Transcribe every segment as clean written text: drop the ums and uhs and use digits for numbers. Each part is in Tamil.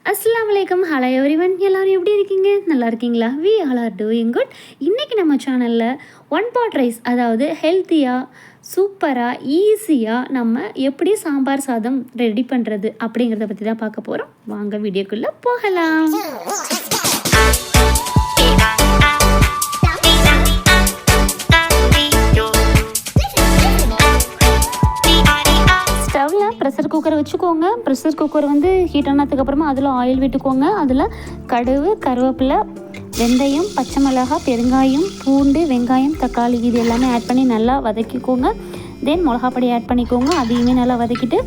அஸ்ஸலாமு அலைக்கும். ஹலோ எவ்ரிவன், எல்லோரும் எப்படி இருக்கீங்க? நல்லா இருக்கீங்களா? We all are doing good. இன்றைக்கி நம்ம சேனலில் ஒன் பாட் ரைஸ், அதாவது ஹெல்த்தியாக சூப்பராக ஈஸியாக நம்ம எப்படி சாம்பார் சாதம் ரெடி பண்ணுறது அப்படிங்கிறத பற்றி தான் பார்க்க போகிறோம். வாங்க வீடியோக்குள்ளே போகலாம். ப்ரெஷர் குக்கரை வச்சுக்கோங்க. ப்ரெஷர் குக்கர் வந்து ஹீட் ஆனதுக்கப்புறமா அதில் ஆயில் விட்டுக்கோங்க. அதில் கடுகு, கருவேப்பிலை, வெந்தயம், பச்சை மிளகாய், பெருங்காயம், பூண்டு, வெங்காயம், தக்காளி இது எல்லாமே ஆட் பண்ணி நல்லா வதக்கிக்கோங்க. தென் மிளகாப்பொடி ஆட் பண்ணிக்கோங்க. அதையுமே நல்லா வதக்கிட்டு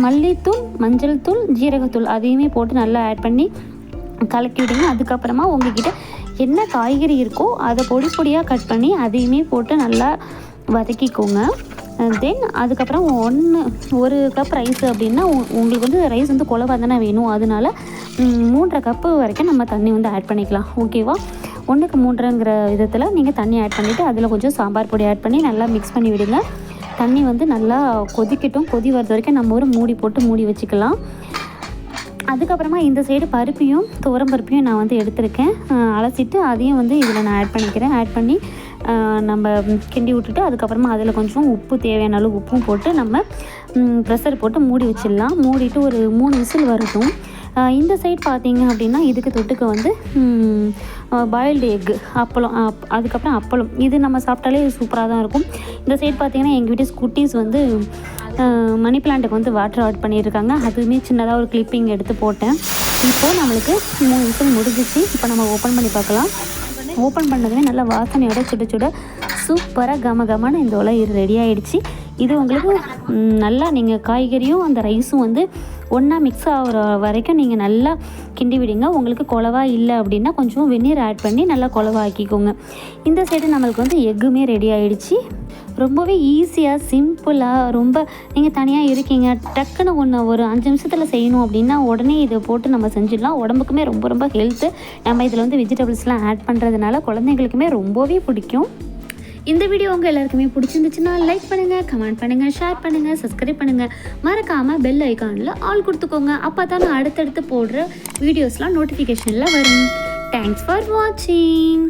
மல்லித்தூள், மஞ்சள் தூள், ஜீரகத்தூள் அதையுமே போட்டு நல்லா ஆட் பண்ணி கலக்கி விடுங்க. அதுக்கப்புறமா உங்கள்கிட்ட என்ன காய்கறி இருக்கோ அதை பொடி பொடியாக கட் பண்ணி அதையுமே போட்டு நல்லா வதக்கிக்கோங்க. தென் அதுக்கப்புறம் ஒரு கப் ரைஸ் அப்படின்னா உங்களுக்கு வந்து ரைஸ் வந்து குழவா தானே வேணும். அதனால 3.5 கப்பு வரைக்கும் நம்ம தண்ணி வந்து ஆட் பண்ணிக்கலாம். ஓகேவா? 1க்கு 3ங்கிற விதத்தில் நீங்கள் தண்ணி ஆட் பண்ணிவிட்டு அதில் கொஞ்சம் சாம்பார் பொடி ஆட் பண்ணி நல்லா மிக்ஸ் பண்ணி விடுங்க. தண்ணி வந்து நல்லா கொதிக்கட்டும். கொதி வரது வரைக்கும் நம்ம ஒரு மூடி போட்டு மூடி வச்சுக்கலாம். அதுக்கப்புறமா இந்த சைடு பருப்பையும் துவரம்பருப்பையும் நான் வந்து எடுத்திருக்கேன். அலசிட்டு அதையும் வந்து இதில் நான் ஆட் பண்ணிக்கிறேன். ஆட் பண்ணி நம்ம கிண்டி விட்டுட்டு அதுக்கப்புறமா அதில் கொஞ்சம் உப்பு, தேவையான அளவு உப்பும் போட்டு நம்ம ப்ரெஷர் போட்டு மூடி வச்சிடலாம். மூடிட்டு ஒரு 3 விசில் வரட்டும். இந்த சைட் பார்த்திங்க அப்படின்னா இதுக்கு தொட்டுக்க வந்து பாயில்டு எக்கு, அப்பளம், அதுக்கப்புறம் அப்பளம் இது நம்ம சாப்பிட்டாலே சூப்பராக தான் இருக்கும். இந்த சைட் பார்த்திங்கன்னா எங்கள் வீட்டு குட்டீஸ் வந்து மணி பிளான்ட்டுக்கு வந்து வாட்டர் ஆட் பண்ணியிருக்காங்க. அதுவுமே சின்னதாக ஒரு கிளிப்பிங் எடுத்து போட்டேன். இப்போது நம்மளுக்கு 3 விசில் முடிஞ்சிச்சு. இப்போ நம்ம ஓப்பன் பண்ணி பார்க்கலாம். ஓப்பன் பண்ணதுமே நல்லா வாசனையோட சுட சுட சூப்பராக கமகமான இந்த உலகம் ரெடி ஆகிடுச்சு. இது உங்களுக்கு நல்லா நீங்கள் காய்கறியும் அந்த ரைஸும் வந்து ஒன்றா மிக்ஸ் ஆகிற வரைக்கும் நீங்கள் நல்லா கிண்டி விடுங்க. உங்களுக்கு குழவா இல்லை அப்படின்னா கொஞ்சம் வெந்நீர் ஆட் பண்ணி நல்லா குழவா ஆக்கிக்கோங்க. இந்த சைடு நம்மளுக்கு வந்து எக்குமே ரெடி ஆகிடுச்சு. ரொம்பவே ஈஸியாக சிம்பிளாக, ரொம்ப நீங்கள் தனியாக இருக்கீங்க டக்குன்னு ஒரு 5 நிமிஷத்தில் செய்யணும் அப்படின்னா உடனே இதை போட்டு நம்ம செஞ்சிடலாம். உடம்புக்குமே ரொம்ப ரொம்ப ஹெல்த்து. நம்ம இதில் வந்து வெஜிடபிள்ஸ்லாம் ஆட் பண்ணுறதுனால குழந்தைங்களுக்குமே ரொம்பவே பிடிக்கும். இந்த வீடியோ உங்கள் எல்லாருக்குமே பிடிச்சிருந்துச்சுன்னா லைக் பண்ணுங்கள், கமெண்ட் பண்ணுங்கள், ஷேர் பண்ணுங்கள், சப்ஸ்கிரைப் பண்ணுங்கள். மறக்காமல் பெல் ஐக்கானில் ஆல் கொடுத்துக்கோங்க. அப்போ தான் நான் அடுத்தடுத்து போடுற வீடியோஸ்லாம் நோட்டிஃபிகேஷனில் வரும். தேங்க்ஸ் ஃபார் வாட்சிங்.